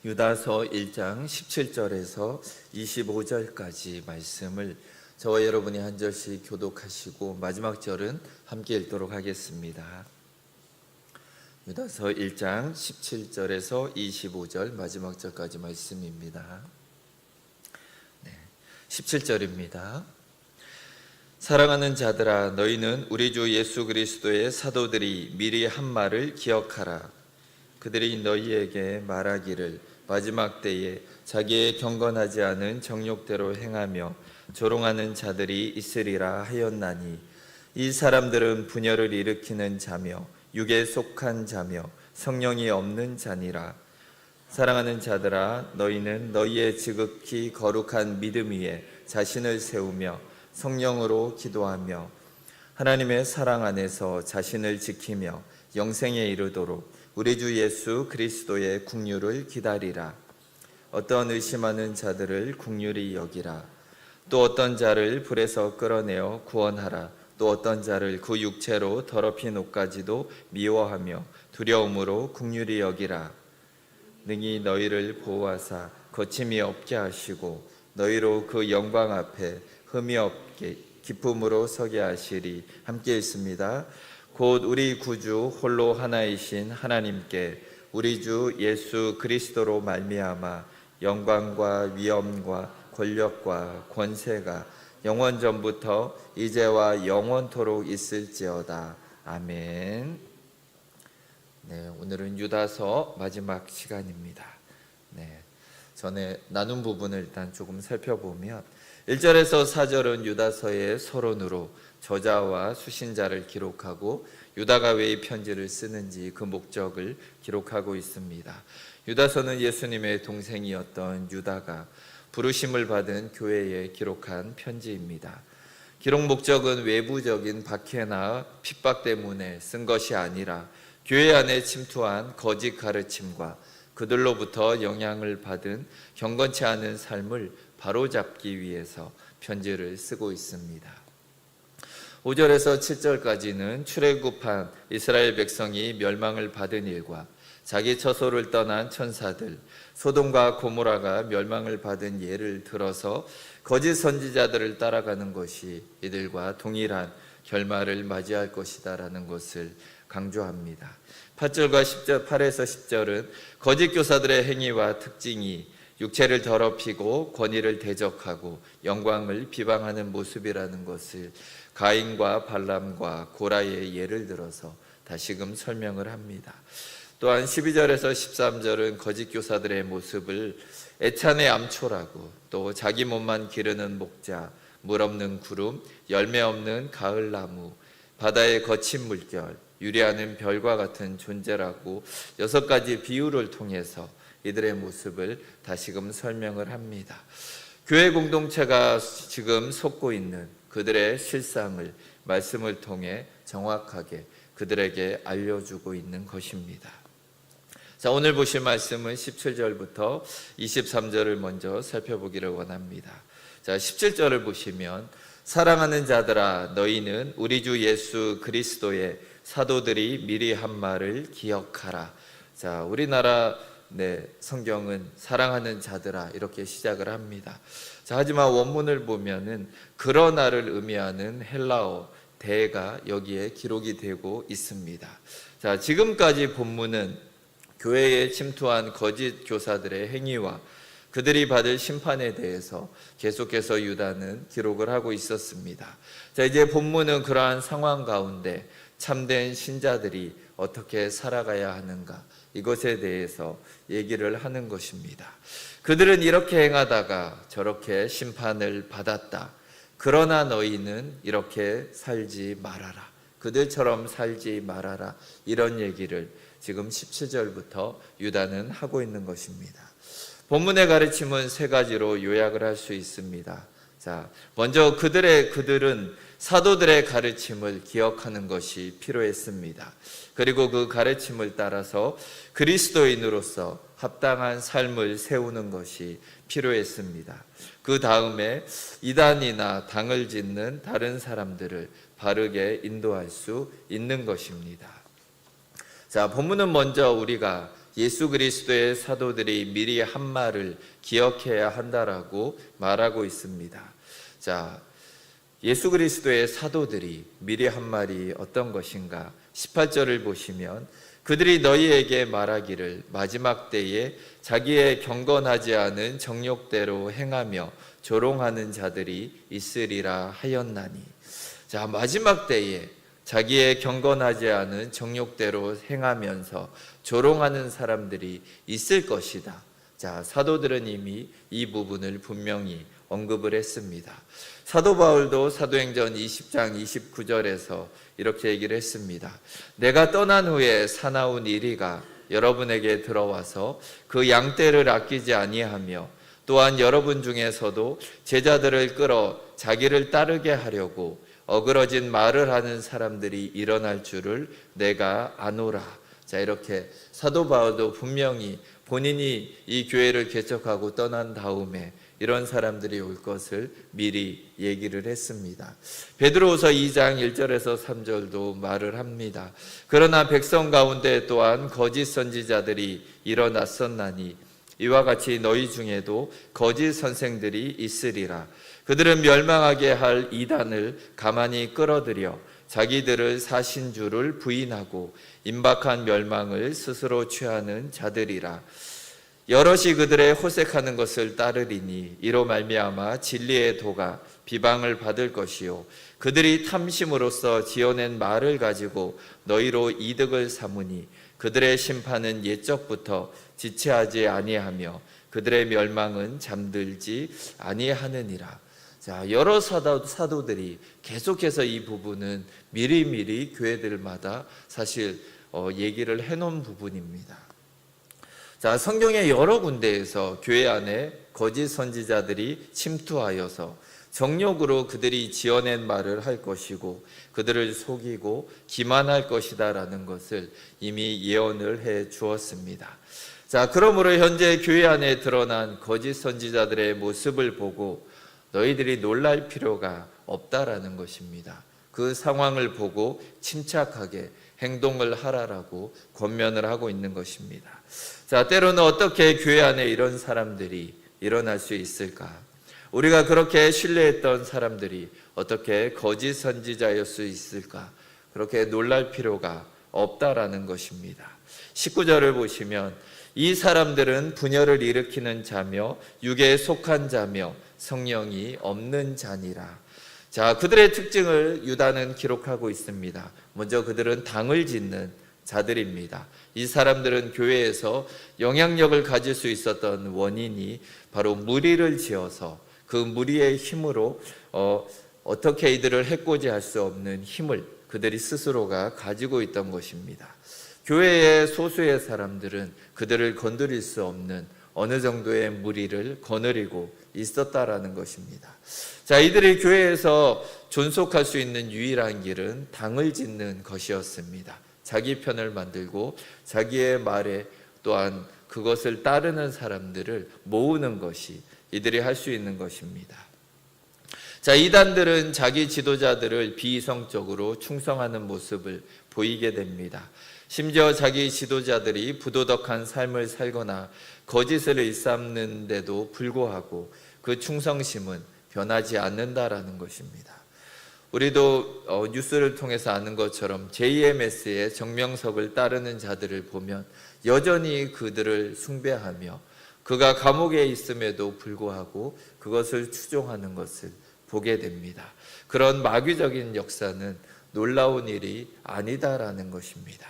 유다서 1장 17절에서 25절까지 말씀을 저와 여러분이 한 절씩 교독하시고 마지막 절은 함께 읽도록 하겠습니다. 유다서 1장 17절에서 25절 마지막 절까지 말씀입니다. 17절입니다. 사랑하는 자들아, 너희는 우리 주 예수 그리스도의 사도들이 미리 한 말을 기억하라. 그들이 너희에게 말하기를 마지막 때에 자기의 경건하지 않은 정욕대로 행하며 조롱하는 자들이 있으리라 하였나니, 이 사람들은 분열을 일으키는 자며 육에 속한 자며 성령이 없는 자니라. 사랑하는 자들아, 너희는 너희의 지극히 거룩한 믿음 위에 자신을 세우며 성령으로 기도하며 하나님의 사랑 안에서 자신을 지키며 영생에 이르도록 우리 주 예수 그리스도의 긍휼을 기다리라. 어떤 의심하는 자들을 긍휼히 여기라. 또 어떤 자를 불에서 끌어내어 구원하라. 또 어떤 자를 그 육체로 더럽힌 옷까지도 미워하며 두려움으로 긍휼히 여기라. 능히 너희를 보호하사 거침이 없게 하시고 너희로 그 영광 앞에 흠이 없게 기쁨으로 서게 하시리. 함께 있습니다. 곧 우리 구주 홀로 하나이신 하나님께 우리 주 예수 그리스도로 말미암아 영광과 위엄과 권력과 권세가 영원 전부터 이제와 영원토록 있을지어다. 아멘. 오늘은 유다서 마지막 시간입니다. 전에 나눈 부분을 일단 조금 살펴보면 1절에서 4절은 유다서의 서론으로 저자와 수신자를 기록하고 유다가 왜 이 편지를 쓰는지 그 목적을 기록하고 있습니다. 유다서는 예수님의 동생이었던 유다가 부르심을 받은 교회에 기록한 편지입니다. 기록 목적은 외부적인 박해나 핍박 때문에 쓴 것이 아니라 교회 안에 침투한 거짓 가르침과 그들로부터 영향을 받은 경건치 않은 삶을 바로잡기 위해서 편지를 쓰고 있습니다. 5절에서 7절까지는 출애굽한 이스라엘 백성이 멸망을 받은 일과 자기 처소를 떠난 천사들, 소돔과 고모라가 멸망을 받은 예를 들어서 거짓 선지자들을 따라가는 것이 이들과 동일한 결말을 맞이할 것이다라는 것을 강조합니다. 8절과 10절, 8에서 10절은 거짓 교사들의 행위와 특징이 육체를 더럽히고 권위를 대적하고 영광을 비방하는 모습이라는 것을 가인과 발람과 고라의 예를 들어서 다시금 설명을 합니다. 또한 12절에서 13절은 거짓 교사들의 모습을 애찬의 암초라고, 또 자기 몸만 기르는 목자, 물 없는 구름, 열매 없는 가을나무, 바다의 거친 물결, 유리하는 별과 같은 존재라고 6가지 비유를 통해서 이들의 모습을 다시금 설명을 합니다. 교회 공동체가 지금 속고 있는 그들의 실상을 말씀을 통해 정확하게 그들에게 알려주고 있는 것입니다. 자, 오늘 보실 말씀은 17절부터 23절을 먼저 살펴보기를 원합니다. 자, 17절을 보시면 사랑하는 자들아, 너희는 우리 주 예수 그리스도의 사도들이 미리 한 말을 기억하라. 자, 우리나라 성경은 사랑하는 자들아 이렇게 시작을 합니다. 자, 하지만 원문을 보면은 그러나를 의미하는 헬라어 대가 여기에 기록이 되고 있습니다. 자, 지금까지 본문은 교회에 침투한 거짓 교사들의 행위와 그들이 받을 심판에 대해서 계속해서 유다는 기록을 하고 있었습니다. 자, 이제 본문은 그러한 상황 가운데 참된 신자들이 어떻게 살아가야 하는가, 이것에 대해서 얘기를 하는 것입니다. 그들은 이렇게 행하다가 저렇게 심판을 받았다. 그러나 너희는 이렇게 살지 말아라. 그들처럼 살지 말아라. 이런 얘기를 지금 17절부터 유다는 하고 있는 것입니다. 본문의 가르침은 3가지로 요약을 할 수 있습니다. 자, 먼저 그들은 사도들의 가르침을 기억하는 것이 필요했습니다. 그리고 그 가르침을 따라서 그리스도인으로서 합당한 삶을 세우는 것이 필요했습니다. 그 다음에 이단이나 당을 짓는 다른 사람들을 바르게 인도할 수 있는 것입니다. 자, 본문은 먼저 우리가 예수 그리스도의 사도들이 미리 한 말을 기억해야 한다라고 말하고 있습니다. 자, 예수 그리스도의 사도들이 미리 한 말이 어떤 것인가? 18절을 보시면 그들이 너희에게 말하기를 마지막 때에 자기의 경건하지 않은 정욕대로 행하며 조롱하는 자들이 있으리라 하였나니. 자, 마지막 때에 자기의 경건하지 않은 정욕대로 행하면서 조롱하는 사람들이 있을 것이다. 자, 사도들은 이미 이 부분을 분명히 언급을 했습니다. 사도 바울도 사도행전 20장 29절에서 이렇게 얘기를 했습니다. 내가 떠난 후에 사나운 이리가 여러분에게 들어와서 그 양떼를 아끼지 아니하며 또한 여러분 중에서도 제자들을 끌어 자기를 따르게 하려고 어그러진 말을 하는 사람들이 일어날 줄을 내가 아노라. 자, 이렇게 사도 바울도 분명히 본인이 이 교회를 개척하고 떠난 다음에 이런 사람들이 올 것을 미리 얘기를 했습니다. 베드로후서 2장 1절에서 3절도 말을 합니다. 그러나 백성 가운데 또한 거짓 선지자들이 일어났었나니 이와 같이 너희 중에도 거짓 선생들이 있으리라. 그들은 멸망하게 할 이단을 가만히 끌어들여 자기들을 사신 줄을 부인하고 임박한 멸망을 스스로 취하는 자들이라. 여럿이 그들의 호색하는 것을 따르리니 이로 말미암아 진리의 도가 비방을 받을 것이요 그들이 탐심으로써 지어낸 말을 가지고 너희로 이득을 삼으니 그들의 심판은 옛적부터 지체하지 아니하며 그들의 멸망은 잠들지 아니하느니라. 자, 여러 사도들이 계속해서 이 부분은 미리미리 교회들마다 사실 얘기를 해놓은 부분입니다. 자, 성경의 여러 군데에서 교회 안에 거짓 선지자들이 침투하여서 정욕으로 그들이 지어낸 말을 할 것이고 그들을 속이고 기만할 것이다라는 것을 이미 예언을 해 주었습니다. 자, 그러므로 현재 교회 안에 드러난 거짓 선지자들의 모습을 보고 너희들이 놀랄 필요가 없다라는 것입니다. 그 상황을 보고 침착하게 행동을 하라라고 권면을 하고 있는 것입니다. 자, 때로는 어떻게 교회 안에 이런 사람들이 일어날 수 있을까? 우리가 그렇게 신뢰했던 사람들이 어떻게 거짓 선지자일 수 있을까? 그렇게 놀랄 필요가 없다라는 것입니다. 19절을 보시면 이 사람들은 분열을 일으키는 자며 육에 속한 자며 성령이 없는 자니라. 자, 그들의 특징을 유다는 기록하고 있습니다. 먼저 그들은 당을 짓는 자들입니다. 이 사람들은 교회에서 영향력을 가질 수 있었던 원인이 바로 무리를 지어서 그 무리의 힘으로 어떻게 이들을 해코지할 수 없는 힘을 그들이 스스로가 가지고 있던 것입니다. 교회의 소수의 사람들은 그들을 건드릴 수 없는 어느 정도의 무리를 거느리고 있었다라는 것입니다. 자, 이들이 교회에서 존속할 수 있는 유일한 길은 당을 짓는 것이었습니다. 자기 편을 만들고 자기의 말에 또한 그것을 따르는 사람들을 모으는 것이 이들이 할 수 있는 것입니다. 자, 이단들은 자기 지도자들을 비이성적으로 충성하는 모습을 보이게 됩니다. 심지어 자기 지도자들이 부도덕한 삶을 살거나 거짓을 일삼는데도 불구하고 그 충성심은 변하지 않는다라는 것입니다. 우리도 뉴스를 통해서 아는 것처럼 JMS의 정명석을 따르는 자들을 보면 여전히 그들을 숭배하며 그가 감옥에 있음에도 불구하고 그것을 추종하는 것을 보게 됩니다. 그런 마귀적인 역사는 놀라운 일이 아니다라는 것입니다.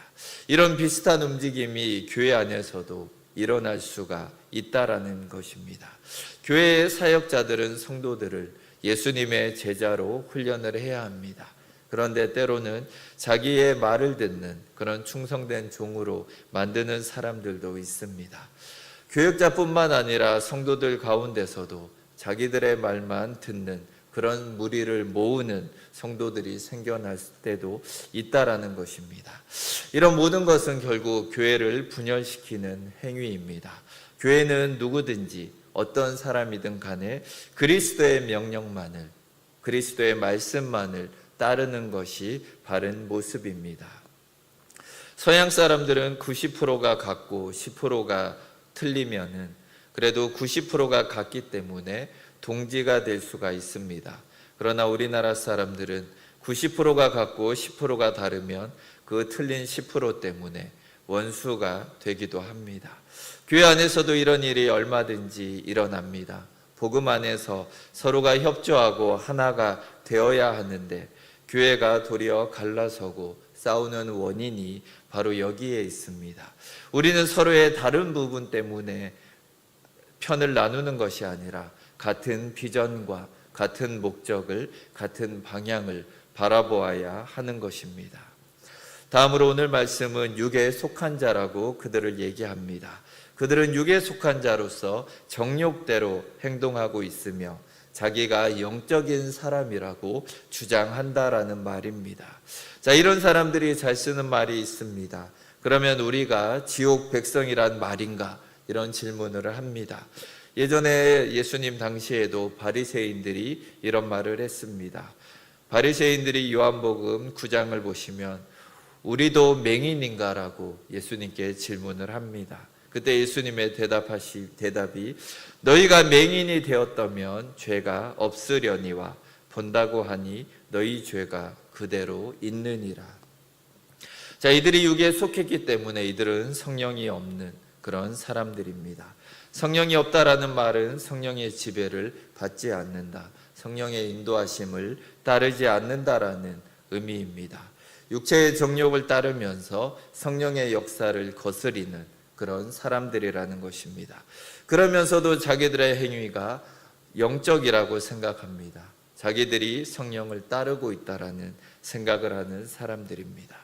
이런 비슷한 움직임이 교회 안에서도 일어날 수가 있다라는 것입니다. 교회의 사역자들은 성도들을 예수님의 제자로 훈련을 해야 합니다. 그런데 때로는 자기의 말을 듣는 그런 충성된 종으로 만드는 사람들도 있습니다. 교역자뿐만 아니라 성도들 가운데서도 자기들의 말만 듣는 그런 무리를 모으는 성도들이 생겨날 때도 있다라는 것입니다. 이런 모든 것은 결국 교회를 분열시키는 행위입니다. 교회는 누구든지 어떤 사람이든 간에 그리스도의 명령만을, 그리스도의 말씀만을 따르는 것이 바른 모습입니다. 서양 사람들은 90%가 같고 10%가 틀리면은 그래도 90%가 같기 때문에 동지가 될 수가 있습니다. 그러나 우리나라 사람들은 90%가 같고 10%가 다르면 그 틀린 10% 때문에 원수가 되기도 합니다. 교회 안에서도 이런 일이 얼마든지 일어납니다. 복음 안에서 서로가 협조하고 하나가 되어야 하는데 교회가 도리어 갈라서고 싸우는 원인이 바로 여기에 있습니다. 우리는 서로의 다른 부분 때문에 편을 나누는 것이 아니라 같은 비전과 같은 목적을, 같은 방향을 바라보아야 하는 것입니다. 다음으로 오늘 말씀은 육에 속한 자라고 그들을 얘기합니다. 그들은 육에 속한 자로서 정욕대로 행동하고 있으며 자기가 영적인 사람이라고 주장한다라는 말입니다. 자, 이런 사람들이 잘 쓰는 말이 있습니다. 그러면 우리가 지옥 백성이란 말인가? 이런 질문을 합니다. 예전에 예수님 당시에도 바리새인들이 이런 말을 했습니다. 바리새인들이 요한복음 9장을 보시면 우리도 맹인인가라고 예수님께 질문을 합니다. 그때 예수님의 대답이 너희가 맹인이 되었다면 죄가 없으려니와 본다고 하니 너희 죄가 그대로 있느니라. 자, 이들이 육에 속했기 때문에 이들은 성령이 없는 그런 사람들입니다. 성령이 없다라는 말은 성령의 지배를 받지 않는다, 성령의 인도하심을 따르지 않는다라는 의미입니다. 육체의 정욕을 따르면서 성령의 역사를 거스리는 그런 사람들이라는 것입니다. 그러면서도 자기들의 행위가 영적이라고 생각합니다. 자기들이 성령을 따르고 있다라는 생각을 하는 사람들입니다.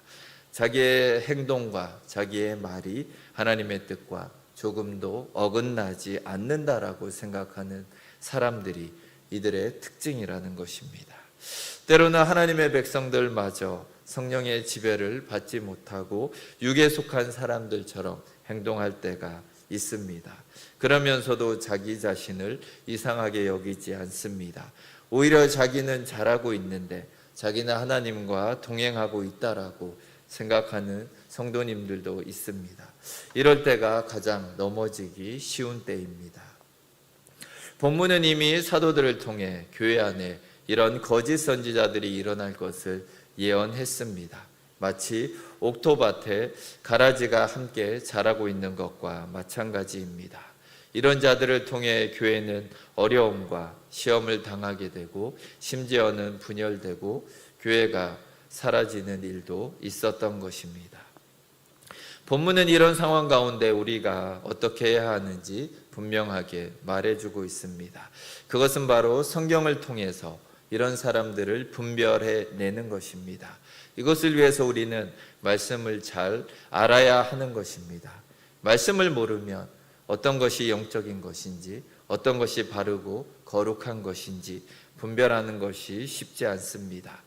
자기의 행동과 자기의 말이 하나님의 뜻과 조금도 어긋나지 않는다라고 생각하는 사람들이 이들의 특징이라는 것입니다. 때로는 하나님의 백성들마저 성령의 지배를 받지 못하고 육에 속한 사람들처럼 행동할 때가 있습니다. 그러면서도 자기 자신을 이상하게 여기지 않습니다. 오히려 자기는 잘하고 있는데 자기는 하나님과 동행하고 있다라고 생각하는 성도님들도 있습니다. 이럴 때가 가장 넘어지기 쉬운 때입니다. 본문은 이미 사도들을 통해 교회 안에 이런 거짓 선지자들이 일어날 것을 예언했습니다. 마치 옥토밭에 가라지가 함께 자라고 있는 것과 마찬가지입니다. 이런 자들을 통해 교회는 어려움과 시험을 당하게 되고 심지어는 분열되고 교회가 사라지는 일도 있었던 것입니다. 본문은 이런 상황 가운데 우리가 어떻게 해야 하는지 분명하게 말해주고 있습니다. 그것은 바로 성경을 통해서 이런 사람들을 분별해내는 것입니다. 이것을 위해서 우리는 말씀을 잘 알아야 하는 것입니다. 말씀을 모르면 어떤 것이 영적인 것인지, 어떤 것이 바르고 거룩한 것인지 분별하는 것이 쉽지 않습니다.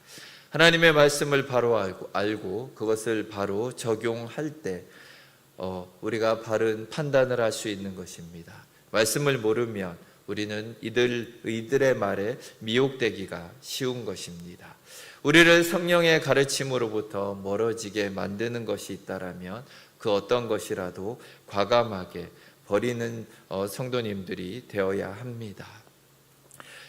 하나님의 말씀을 바로 알고 그것을 바로 적용할 때 우리가 바른 판단을 할 수 있는 것입니다. 말씀을 모르면 우리는 이들의 말에 미혹되기가 쉬운 것입니다. 우리를 성령의 가르침으로부터 멀어지게 만드는 것이 있다라면 그 어떤 것이라도 과감하게 버리는 성도님들이 되어야 합니다.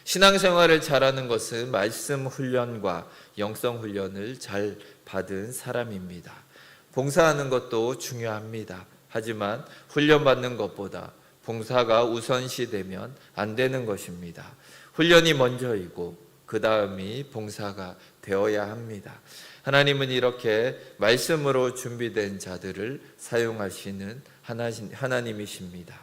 신앙생활을 잘하는 것은 말씀 훈련과 영성 훈련을 잘 받은 사람입니다. 봉사하는 것도 중요합니다. 하지만 훈련받는 것보다 봉사가 우선시되면 안 되는 것입니다. 훈련이 먼저이고 그 다음이 봉사가 되어야 합니다. 하나님은 이렇게 말씀으로 준비된 자들을 사용하시는 하나님이십니다.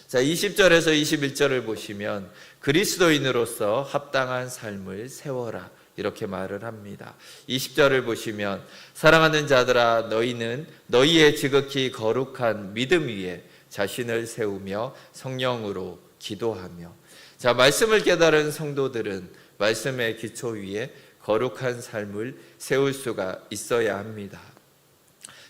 자, 20절에서 21절을 보시면 그리스도인으로서 합당한 삶을 세워라 이렇게 말을 합니다. 20절을 보시면 사랑하는 자들아 너희는 너희의 지극히 거룩한 믿음 위에 자신을 세우며 성령으로 기도하며. 자, 말씀을 깨달은 성도들은 말씀의 기초 위에 거룩한 삶을 세울 수가 있어야 합니다.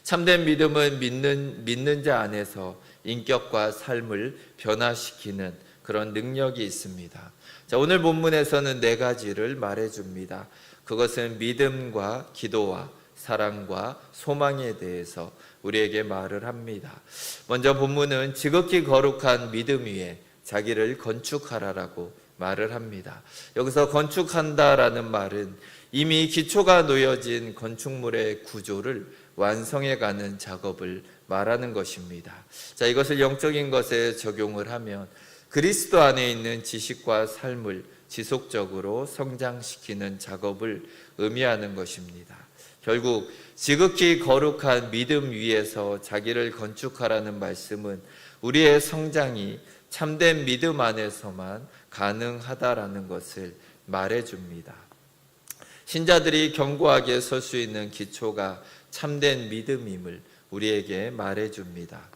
참된 믿음은 믿는 자 안에서 인격과 삶을 변화시키는 그런 능력이 있습니다. 자, 오늘 본문에서는 4가지를 말해줍니다. 그것은 믿음과 기도와 사랑과 소망에 대해서 우리에게 말을 합니다. 먼저 본문은 지극히 거룩한 믿음 위에 자기를 건축하라라고 말을 합니다. 여기서 건축한다라는 말은 이미 기초가 놓여진 건축물의 구조를 완성해가는 작업을 말하는 것입니다. 자, 이것을 영적인 것에 적용을 하면 그리스도 안에 있는 지식과 삶을 지속적으로 성장시키는 작업을 의미하는 것입니다. 결국 지극히 거룩한 믿음 위에서 자기를 건축하라는 말씀은 우리의 성장이 참된 믿음 안에서만 가능하다라는 것을 말해줍니다. 신자들이 견고하게 설 수 있는 기초가 참된 믿음임을 우리에게 말해줍니다.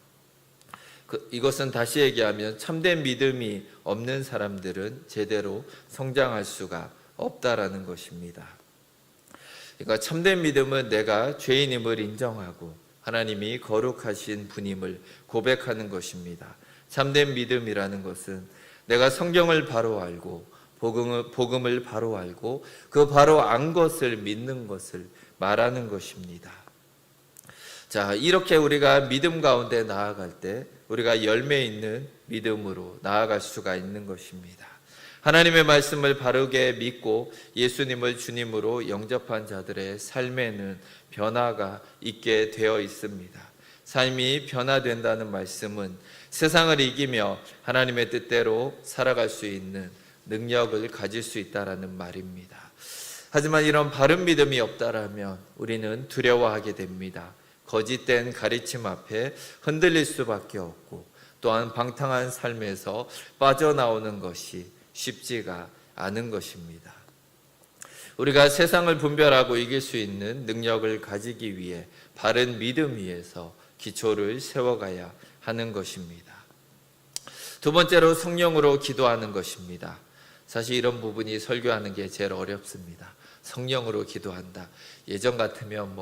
이것은 다시 얘기하면 참된 믿음이 없는 사람들은 제대로 성장할 수가 없다라는 것입니다. 그러니까 참된 믿음은 내가 죄인임을 인정하고 하나님이 거룩하신 분임을 고백하는 것입니다. 참된 믿음이라는 것은 내가 성경을 바로 알고 복음을 바로 알고 그 바로 안 것을 믿는 것을 말하는 것입니다. 자, 이렇게 우리가 믿음 가운데 나아갈 때 우리가 열매 있는 믿음으로 나아갈 수가 있는 것입니다. 하나님의 말씀을 바르게 믿고 예수님을 주님으로 영접한 자들의 삶에는 변화가 있게 되어 있습니다. 삶이 변화된다는 말씀은 세상을 이기며 하나님의 뜻대로 살아갈 수 있는 능력을 가질 수 있다라는 말입니다. 하지만 이런 바른 믿음이 없다라면 우리는 두려워하게 됩니다. 거짓된 가르침 앞에 흔들릴 수밖에 없고 또한 방탕한 삶에서 빠져나오는 것이 쉽지가 않은 것입니다. 우리가 세상을 분별하고 이길 수 있는 능력을 가지기 위해 바른 믿음 위에서 기초를 세워가야 하는 것입니다. 두 번째로 성령으로 기도하는 것입니다. 사실 이런 부분이 설교하는 게 제일 어렵습니다. 성령으로 기도한다. 예전 같으면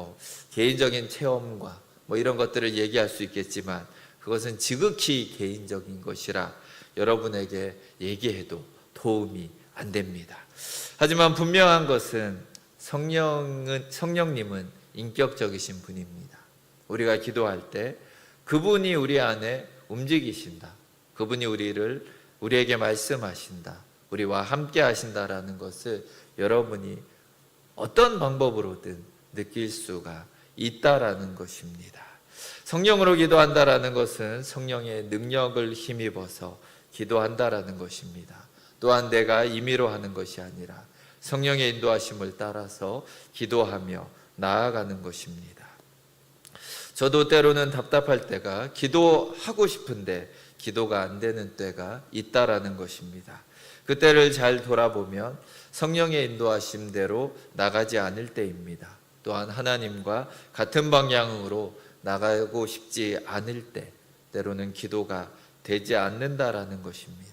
개인적인 체험과 이런 것들을 얘기할 수 있겠지만 그것은 지극히 개인적인 것이라 여러분에게 얘기해도 도움이 안 됩니다. 하지만 분명한 것은 성령님은 인격적이신 분입니다. 우리가 기도할 때 그분이 우리 안에 움직이신다. 그분이 우리에게 말씀하신다. 우리와 함께 하신다라는 것을 여러분이 어떤 방법으로든 느낄 수가 있다라는 것입니다. 성령으로 기도한다라는 것은 성령의 능력을 힘입어서 기도한다라는 것입니다. 또한 내가 임의로 하는 것이 아니라 성령의 인도하심을 따라서 기도하며 나아가는 것입니다. 저도 때로는 답답할 때가 기도하고 싶은데 기도가 안 되는 때가 있다라는 것입니다. 그때를 잘 돌아보면 성령의 인도하심대로 나가지 않을 때입니다. 또한 하나님과 같은 방향으로 나가고 싶지 않을 때 때로는 기도가 되지 않는다라는 것입니다.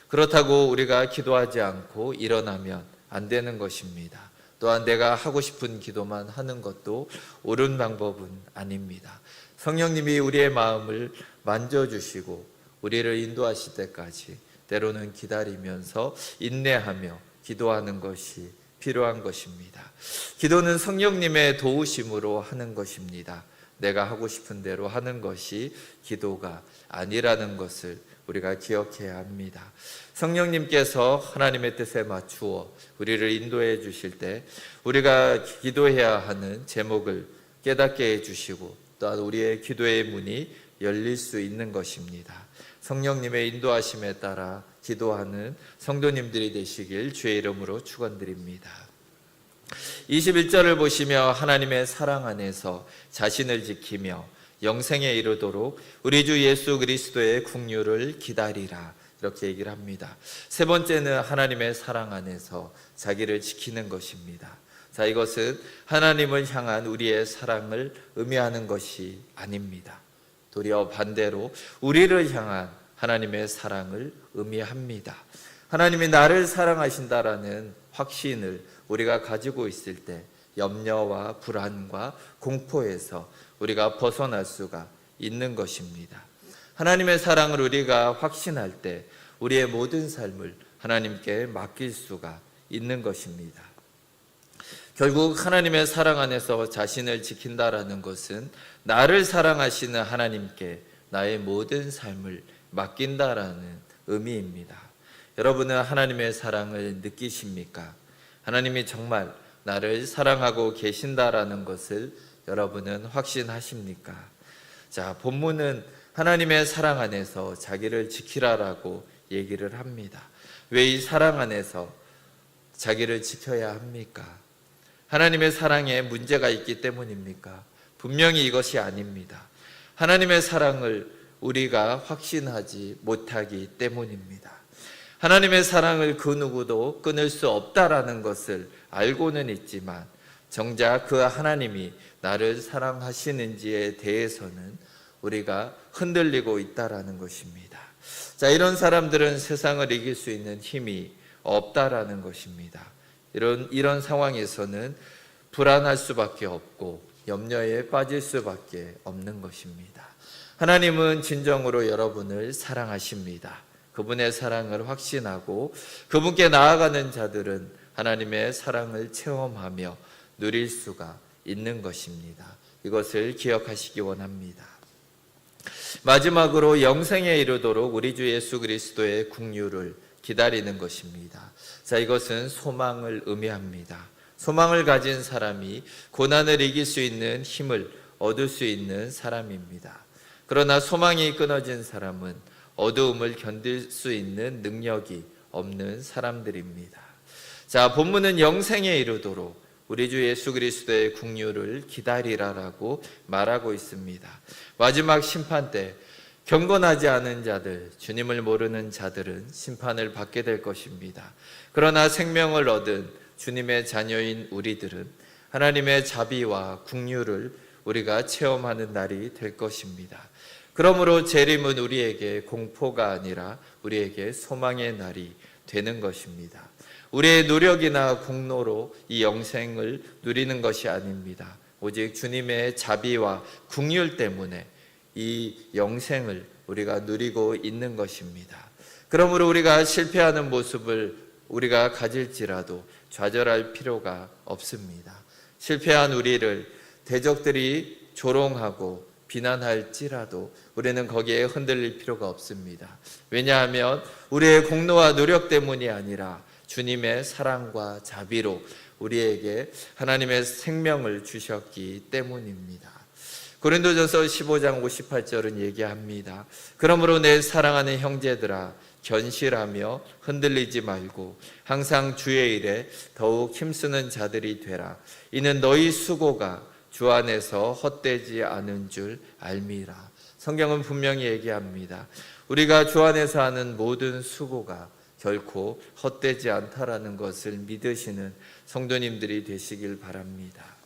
그렇다고 우리가 기도하지 않고 일어나면 안 되는 것입니다. 또한 내가 하고 싶은 기도만 하는 것도 옳은 방법은 아닙니다. 성령님이 우리의 마음을 만져주시고 우리를 인도하실 때까지 때로는 기다리면서 인내하며 기도하는 것이 필요한 것입니다. 기도는 성령님의 도우심으로 하는 것입니다. 내가 하고 싶은 대로 하는 것이 기도가 아니라는 것을 우리가 기억해야 합니다. 성령님께서 하나님의 뜻에 맞추어 우리를 인도해 주실 때 우리가 기도해야 하는 제목을 깨닫게 해주시고 또한 우리의 기도의 문이 열릴 수 있는 것입니다. 성령님의 인도하심에 따라 기도하는 성도님들이 되시길 주의 이름으로 축원드립니다. 21절을 보시며 하나님의 사랑 안에서 자신을 지키며 영생에 이르도록 우리 주 예수 그리스도의 긍휼을 기다리라 이렇게 얘기를 합니다. 세 번째는 하나님의 사랑 안에서 자기를 지키는 것입니다. 자, 이것은 하나님을 향한 우리의 사랑을 의미하는 것이 아닙니다. 도리어 반대로 우리를 향한 하나님의 사랑을 의미합니다. 하나님이 나를 사랑하신다라는 확신을 우리가 가지고 있을 때 염려와 불안과 공포에서 우리가 벗어날 수가 있는 것입니다. 하나님의 사랑을 우리가 확신할 때 우리의 모든 삶을 하나님께 맡길 수가 있는 것입니다. 결국 하나님의 사랑 안에서 자신을 지킨다라는 것은 나를 사랑하시는 하나님께 나의 모든 삶을 맡긴다라는 의미입니다. 여러분은 하나님의 사랑을 느끼십니까? 하나님이 정말 나를 사랑하고 계신다라는 것을 여러분은 확신하십니까? 자, 본문은 하나님의 사랑 안에서 자기를 지키라라고 얘기를 합니다. 왜 이 사랑 안에서 자기를 지켜야 합니까? 하나님의 사랑에 문제가 있기 때문입니까? 분명히 이것이 아닙니다. 하나님의 사랑을 우리가 확신하지 못하기 때문입니다. 하나님의 사랑을 그 누구도 끊을 수 없다라는 것을 알고는 있지만 정작 그 하나님이 나를 사랑하시는지에 대해서는 우리가 흔들리고 있다라는 것입니다. 자, 이런 사람들은 세상을 이길 수 있는 힘이 없다라는 것입니다. 이런 상황에서는 불안할 수밖에 없고 염려에 빠질 수밖에 없는 것입니다. 하나님은 진정으로 여러분을 사랑하십니다. 그분의 사랑을 확신하고 그분께 나아가는 자들은 하나님의 사랑을 체험하며 누릴 수가 있는 것입니다. 이것을 기억하시기 원합니다. 마지막으로 영생에 이르도록 우리 주 예수 그리스도의 긍휼을 기다리는 것입니다. 자, 이것은 소망을 의미합니다. 소망을 가진 사람이 고난을 이길 수 있는 힘을 얻을 수 있는 사람입니다. 그러나 소망이 끊어진 사람은 어두움을 견딜 수 있는 능력이 없는 사람들입니다. 자, 본문은 영생에 이르도록 우리 주 예수 그리스도의 긍휼을 기다리라라고 말하고 있습니다. 마지막 심판 때 경건하지 않은 자들, 주님을 모르는 자들은 심판을 받게 될 것입니다. 그러나 생명을 얻은 주님의 자녀인 우리들은 하나님의 자비와 긍휼을 우리가 체험하는 날이 될 것입니다. 그러므로 재림은 우리에게 공포가 아니라 우리에게 소망의 날이 되는 것입니다. 우리의 노력이나 공로로 이 영생을 누리는 것이 아닙니다. 오직 주님의 자비와 긍휼 때문에 이 영생을 우리가 누리고 있는 것입니다. 그러므로 우리가 실패하는 모습을 우리가 가질지라도 좌절할 필요가 없습니다. 실패한 우리를 대적들이 조롱하고 비난할지라도 우리는 거기에 흔들릴 필요가 없습니다. 왜냐하면 우리의 공로와 노력 때문이 아니라 주님의 사랑과 자비로 우리에게 하나님의 생명을 주셨기 때문입니다. 고린도전서 15장 58절은 얘기합니다. 그러므로 내 사랑하는 형제들아 견실하며 흔들리지 말고 항상 주의 일에 더욱 힘쓰는 자들이 되라. 이는 너희 수고가 주 안에서 헛되지 않은 줄 알미라. 성경은 분명히 얘기합니다. 우리가 주 안에서 하는 모든 수고가 결코 헛되지 않다라는 것을 믿으시는 성도님들이 되시길 바랍니다.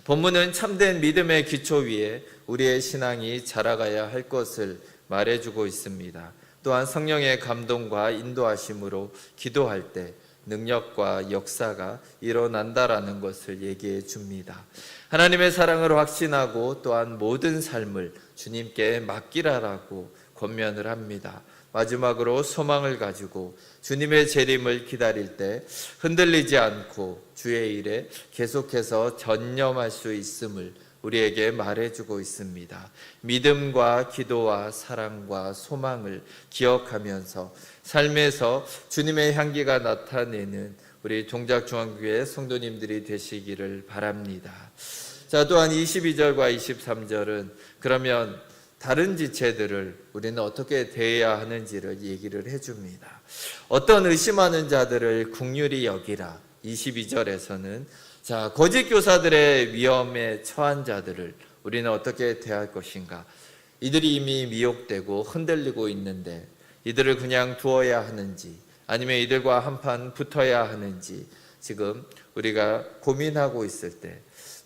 본문은 참된 믿음의 기초 위에 우리의 신앙이 자라가야 할 것을 말해주고 있습니다. 또한 성령의 감동과 인도하심으로 기도할 때 능력과 역사가 일어난다라는 것을 얘기해 줍니다. 하나님의 사랑을 확신하고 또한 모든 삶을 주님께 맡기라라고 권면을 합니다. 마지막으로 소망을 가지고 주님의 재림을 기다릴 때 흔들리지 않고 주의 일에 계속해서 전념할 수 있음을 우리에게 말해주고 있습니다. 믿음과 기도와 사랑과 소망을 기억하면서 삶에서 주님의 향기가 나타내는 우리 동작중앙교회 성도님들이 되시기를 바랍니다. 자, 또한 22절과 23절은 그러면 다른 지체들을 우리는 어떻게 대해야 하는지를 얘기를 해줍니다. 어떤 의심하는 자들을 긍휼히 여기라. 22절에서는 자, 거짓 교사들의 위험에 처한 자들을 우리는 어떻게 대할 것인가? 이들이 이미 미혹되고 흔들리고 있는데 이들을 그냥 두어야 하는지 아니면 이들과 한판 붙어야 하는지 지금 우리가 고민하고 있을 때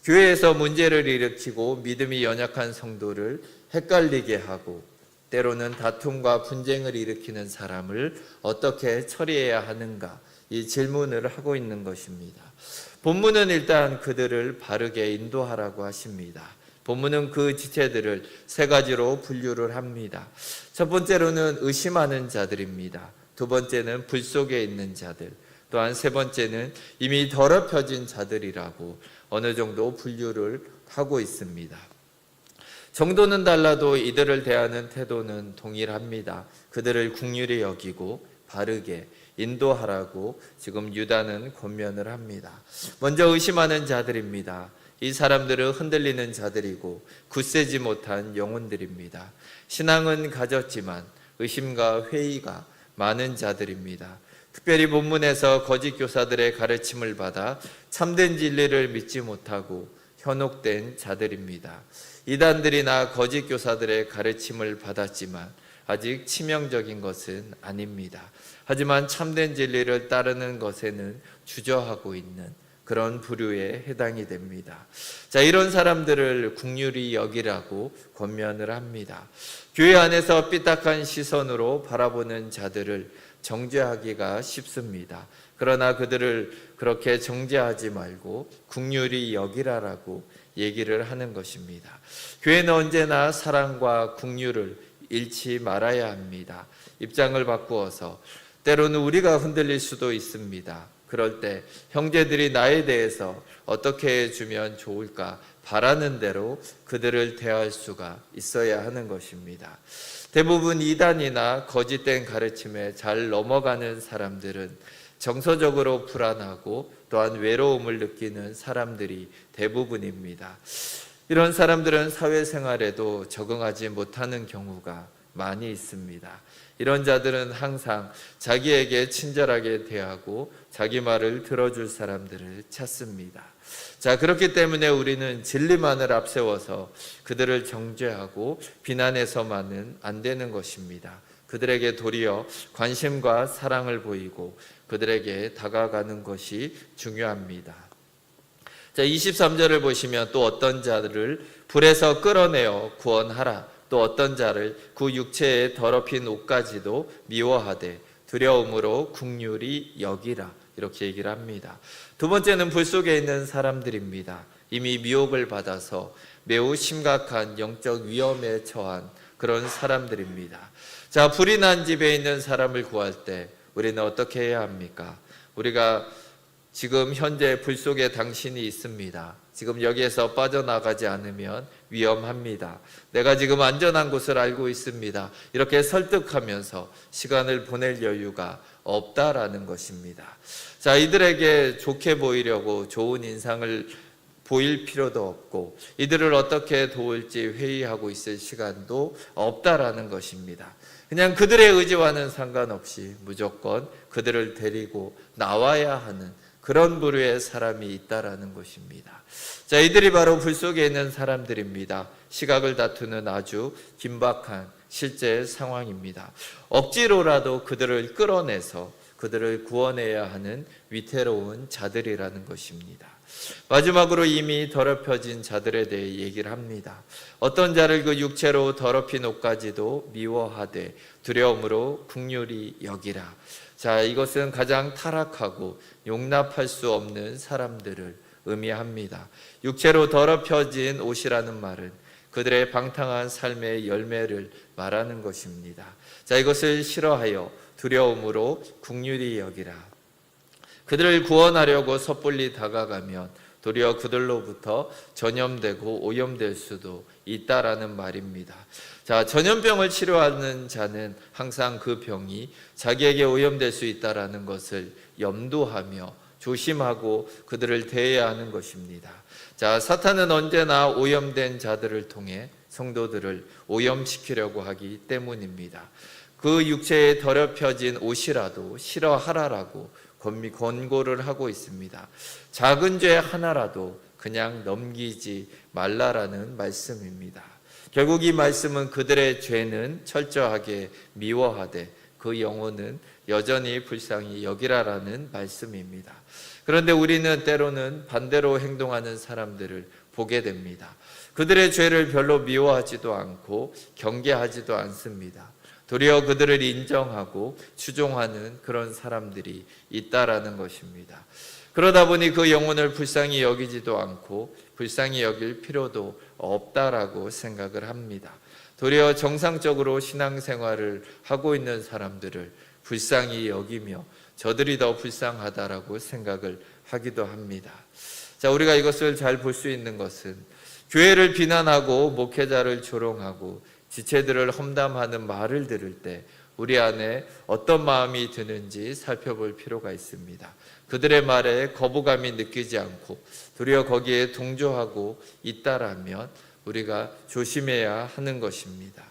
교회에서 문제를 일으키고 믿음이 연약한 성도를 헷갈리게 하고 때로는 다툼과 분쟁을 일으키는 사람을 어떻게 처리해야 하는가 이 질문을 하고 있는 것입니다. 본문은 일단 그들을 바르게 인도하라고 하십니다. 본문은 그 지체들을 세 가지로 분류를 합니다. 첫 번째로는 의심하는 자들입니다. 두 번째는 불 속에 있는 자들, 또한 세 번째는 이미 더럽혀진 자들이라고 어느 정도 분류를 하고 있습니다. 정도는 달라도 이들을 대하는 태도는 동일합니다. 그들을 긍휼히 여기고 바르게 인도하라고 지금 유다는 권면을 합니다. 먼저 의심하는 자들입니다. 이 사람들은 흔들리는 자들이고 굳세지 못한 영혼들입니다. 신앙은 가졌지만 의심과 회의가 많은 자들입니다. 특별히 본문에서 거짓 교사들의 가르침을 받아 참된 진리를 믿지 못하고 현혹된 자들입니다. 이단들이나 거짓 교사들의 가르침을 받았지만 아직 치명적인 것은 아닙니다. 하지만 참된 진리를 따르는 것에는 주저하고 있는 그런 부류에 해당이 됩니다. 자, 이런 사람들을 긍휼히 여기라고 권면을 합니다. 교회 안에서 삐딱한 시선으로 바라보는 자들을 정죄하기가 쉽습니다. 그러나 그들을 그렇게 정죄하지 말고 긍휼히 여기라라고 얘기를 하는 것입니다. 교회는 언제나 사랑과 긍휼을 잃지 말아야 합니다. 입장을 바꾸어서 때로는 우리가 흔들릴 수도 있습니다. 그럴 때 형제들이 나에 대해서 어떻게 해주면 좋을까 바라는 대로 그들을 대할 수가 있어야 하는 것입니다. 대부분 이단이나 거짓된 가르침에 잘 넘어가는 사람들은 정서적으로 불안하고 또한 외로움을 느끼는 사람들이 대부분입니다. 이런 사람들은 사회생활에도 적응하지 못하는 경우가 많이 있습니다. 이런 자들은 항상 자기에게 친절하게 대하고 자기 말을 들어줄 사람들을 찾습니다. 자, 그렇기 때문에 우리는 진리만을 앞세워서 그들을 정죄하고 비난해서만은 안 되는 것입니다. 그들에게 도리어 관심과 사랑을 보이고 그들에게 다가가는 것이 중요합니다. 자, 23절을 보시면 또 어떤 자들을 불에서 끌어내어 구원하라, 또 어떤 자를 그 육체에 더럽힌 옷까지도 미워하되 두려움으로 긍휼히 여기라, 이렇게 얘기를 합니다. 두 번째는 불 속에 있는 사람들입니다. 이미 미혹을 받아서 매우 심각한 영적 위험에 처한 그런 사람들입니다. 자, 불이 난 집에 있는 사람을 구할 때 우리는 어떻게 해야 합니까? 우리가 지금 현재 불 속에 당신이 있습니다. 지금 여기에서 빠져나가지 않으면 위험합니다. 내가 지금 안전한 곳을 알고 있습니다. 이렇게 설득하면서 시간을 보낼 여유가 없다라는 것입니다. 자, 이들에게 좋게 보이려고 좋은 인상을 보일 필요도 없고 이들을 어떻게 도울지 회의하고 있을 시간도 없다라는 것입니다. 그냥 그들의 의지와는 상관없이 무조건 그들을 데리고 나와야 하는 그런 부류의 사람이 있다라는 것입니다. 자, 이들이 바로 불 속에 있는 사람들입니다. 시각을 다투는 아주 긴박한 실제 상황입니다. 억지로라도 그들을 끌어내서 그들을 구원해야 하는 위태로운 자들이라는 것입니다. 마지막으로 이미 더럽혀진 자들에 대해 얘기를 합니다. 어떤 자를 그 육체로 더럽힌 옷까지도 미워하되 두려움으로 긍휼히 여기라. 자, 이것은 가장 타락하고 용납할 수 없는 사람들을 의미합니다. 육체로 더럽혀진 옷이라는 말은 그들의 방탕한 삶의 열매를 말하는 것입니다. 자, 이것을 싫어하여 두려움으로 긍휼히 여기라. 그들을 구원하려고 섣불리 다가가면 도리어 그들로부터 전염되고 오염될 수도 있다라는 말입니다. 자, 전염병을 치료하는 자는 항상 그 병이 자기에게 오염될 수 있다라는 것을 염두하며 조심하고 그들을 대해야 하는 것입니다. 자, 사탄은 언제나 오염된 자들을 통해 성도들을 오염시키려고 하기 때문입니다. 그 육체에 더럽혀진 옷이라도 싫어하라라고 권고를 하고 있습니다. 작은 죄 하나라도 그냥 넘기지 말라라는 말씀입니다. 결국 이 말씀은 그들의 죄는 철저하게 미워하되 그 영혼은 여전히 불쌍히 여기라라는 말씀입니다. 그런데 우리는 때로는 반대로 행동하는 사람들을 보게 됩니다. 그들의 죄를 별로 미워하지도 않고 경계하지도 않습니다. 도리어 그들을 인정하고 추종하는 그런 사람들이 있다라는 것입니다. 그러다 보니 그 영혼을 불쌍히 여기지도 않고 불쌍히 여길 필요도 없다라고 생각을 합니다. 도리어 정상적으로 신앙생활을 하고 있는 사람들을 불쌍히 여기며 저들이 더 불쌍하다라고 생각을 하기도 합니다. 자, 우리가 이것을 잘 볼 수 있는 것은 교회를 비난하고 목회자를 조롱하고 지체들을 험담하는 말을 들을 때 우리 안에 어떤 마음이 드는지 살펴볼 필요가 있습니다. 그들의 말에 거부감이 느끼지 않고 도리어 거기에 동조하고 있다라면 우리가 조심해야 하는 것입니다.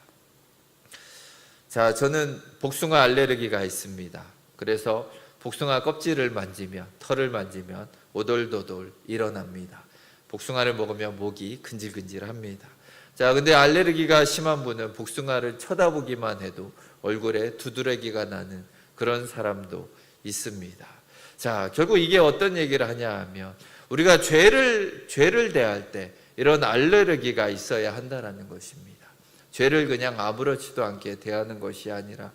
자, 저는 복숭아 알레르기가 있습니다. 그래서 복숭아 껍질을 만지면, 털을 만지면 오돌도돌 일어납니다. 복숭아를 먹으면 목이 근질근질합니다. 자, 근데 알레르기가 심한 분은 복숭아를 쳐다보기만 해도 얼굴에 두드러기가 나는 그런 사람도 있습니다. 자, 결국 이게 어떤 얘기를 하냐 하면 우리가 죄를 대할 때 이런 알레르기가 있어야 한다는 것입니다. 죄를 그냥 아무렇지도 않게 대하는 것이 아니라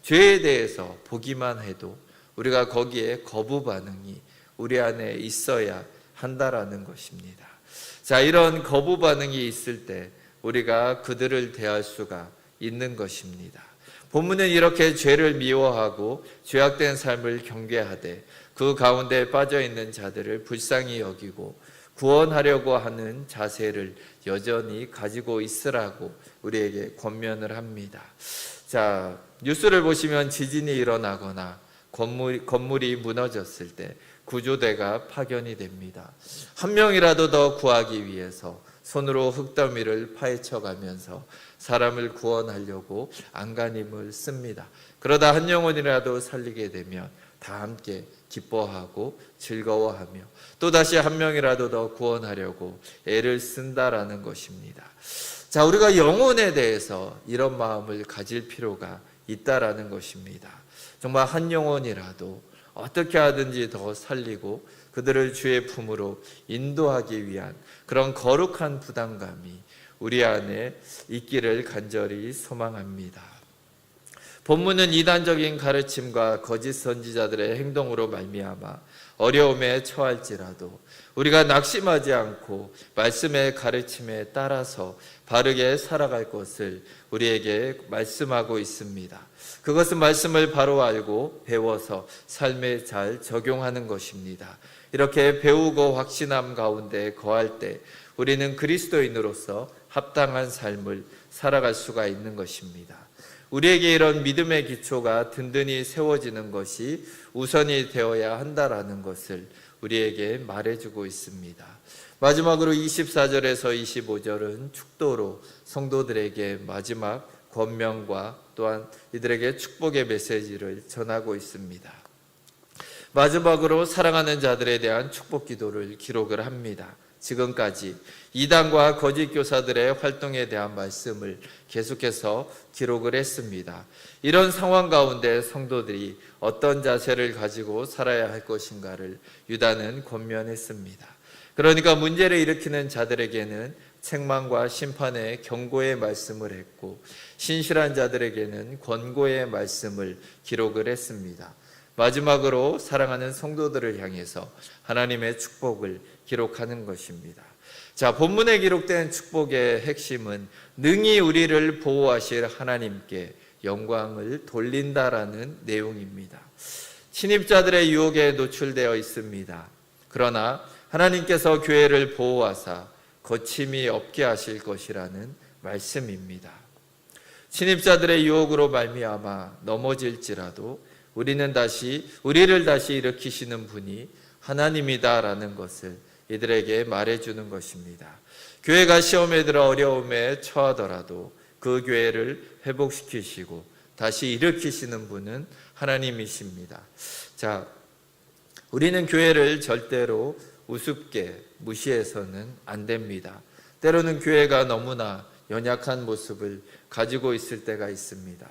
죄에 대해서 보기만 해도 우리가 거기에 거부 반응이 우리 안에 있어야 한다라는 것입니다. 자, 이런 거부 반응이 있을 때 우리가 그들을 대할 수가 있는 것입니다. 본문은 이렇게 죄를 미워하고 죄악된 삶을 경계하되 그 가운데 빠져 있는 자들을 불쌍히 여기고 구원하려고 하는 자세를 여전히 가지고 있으라고 우리에게 권면을 합니다. 자, 뉴스를 보시면 지진이 일어나거나 건물이 무너졌을 때 구조대가 파견이 됩니다. 한 명이라도 더 구하기 위해서 손으로 흙더미를 파헤쳐가면서 사람을 구원하려고 안간힘을 씁니다. 그러다 한 영혼이라도 살리게 되면 다 함께 기뻐하고 즐거워하며 또다시 한 명이라도 더 구원하려고 애를 쓴다라는 것입니다. 자, 우리가 영혼에 대해서 이런 마음을 가질 필요가 있다라는 것입니다. 정말 한 영혼이라도 어떻게 하든지 더 살리고 그들을 주의 품으로 인도하기 위한 그런 거룩한 부담감이 우리 안에 있기를 간절히 소망합니다. 본문은 이단적인 가르침과 거짓 선지자들의 행동으로 말미암아 어려움에 처할지라도 우리가 낙심하지 않고 말씀의 가르침에 따라서 바르게 살아갈 것을 우리에게 말씀하고 있습니다. 그것은 말씀을 바로 알고 배워서 삶에 잘 적용하는 것입니다. 이렇게 배우고 확신함 가운데 거할 때 우리는 그리스도인으로서 합당한 삶을 살아갈 수가 있는 것입니다. 우리에게 이런 믿음의 기초가 든든히 세워지는 것이 우선이 되어야 한다라는 것을 우리에게 말해주고 있습니다. 마지막으로 24절에서 25절은 축도로 성도들에게 마지막 권면과 또한 이들에게 축복의 메시지를 전하고 있습니다. 마지막으로 사랑하는 자들에 대한 축복 기도를 기록을 합니다. 지금까지 이단과 거짓 교사들의 활동에 대한 말씀을 계속해서 기록을 했습니다. 이런 상황 가운데 성도들이 어떤 자세를 가지고 살아야 할 것인가를 유다는 권면했습니다. 그러니까 문제를 일으키는 자들에게는 책망과 심판의 경고의 말씀을 했고 신실한 자들에게는 권고의 말씀을 기록을 했습니다. 마지막으로 사랑하는 성도들을 향해서 하나님의 축복을 기록하는 것입니다. 자, 본문에 기록된 축복의 핵심은 능히 우리를 보호하실 하나님께 영광을 돌린다라는 내용입니다. 침입자들의 유혹에 노출되어 있습니다. 그러나 하나님께서 교회를 보호하사 거침이 없게 하실 것이라는 말씀입니다. 침입자들의 유혹으로 말미암아 넘어질지라도 우리를 다시 일으키시는 분이 하나님이다라는 것을 이들에게 말해주는 것입니다. 교회가 시험에 들어 어려움에 처하더라도 그 교회를 회복시키시고 다시 일으키시는 분은 하나님이십니다. 자, 우리는 교회를 절대로 우습게 무시해서는 안 됩니다. 때로는 교회가 너무나 연약한 모습을 가지고 있을 때가 있습니다.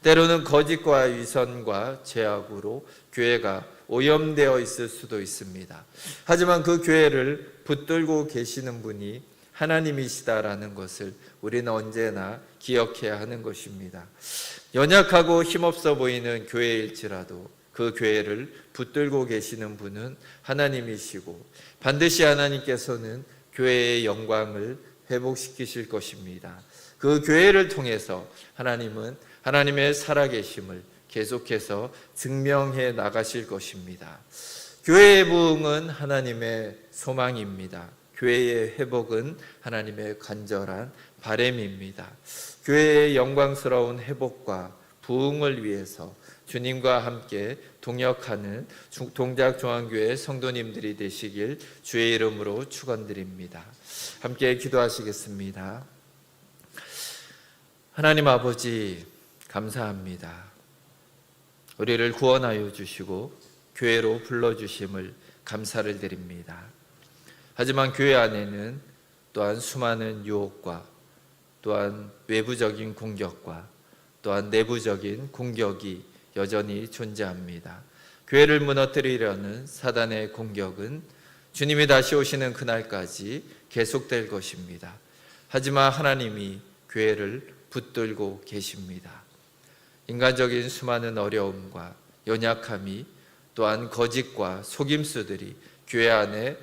때로는 거짓과 위선과 죄악으로 교회가 오염되어 있을 수도 있습니다. 하지만 그 교회를 붙들고 계시는 분이 하나님이시다라는 것을 우리는 언제나 기억해야 하는 것입니다. 연약하고 힘없어 보이는 교회일지라도 그 교회를 붙들고 계시는 분은 하나님이시고 반드시 하나님께서는 교회의 영광을 회복시키실 것입니다. 그 교회를 통해서 하나님은 하나님의 살아계심을 계속해서 증명해 나가실 것입니다. 교회의 부흥은 하나님의 소망입니다. 교회의 회복은 하나님의 간절한 바람입니다. 교회의 영광스러운 회복과 부흥을 위해서 주님과 함께 동역하는 동작중앙교회 성도님들이 되시길 주의 이름으로 축원드립니다. 함께 기도하시겠습니다. 하나님 아버지, 감사합니다. 우리를 구원하여 주시고 교회로 불러주심을 감사를 드립니다. 하지만 교회 안에는 또한 수많은 유혹과 또한 외부적인 공격과 또한 내부적인 공격이 여전히 존재합니다. 교회를 무너뜨리려는 사단의 공격은 주님이 다시 오시는 그날까지 계속될 것입니다. 하지만 하나님이 교회를 붙들고 계십니다. 인간적인 수많은 어려움과 연약함이 또한 거짓과 속임수들이 교회 안에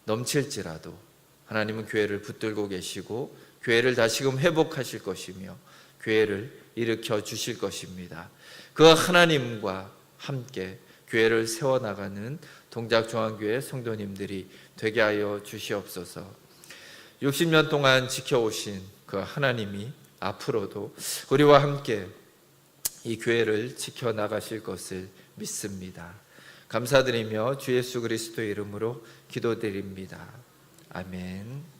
넘칠지라도 하나님은 교회를 붙들고 계시고 교회를 다시금 회복하실 것이며 교회를 일으켜 주실 것입니다. 그 하나님과 함께 교회를 세워나가는 동작중앙교회 성도님들이 되게 하여 주시옵소서. 60년 동안 지켜오신 그 하나님이 앞으로도 우리와 함께 이 교회를 지켜나가실 것을 믿습니다. 감사드리며 주 예수 그리스도의 이름으로 기도드립니다. 아멘.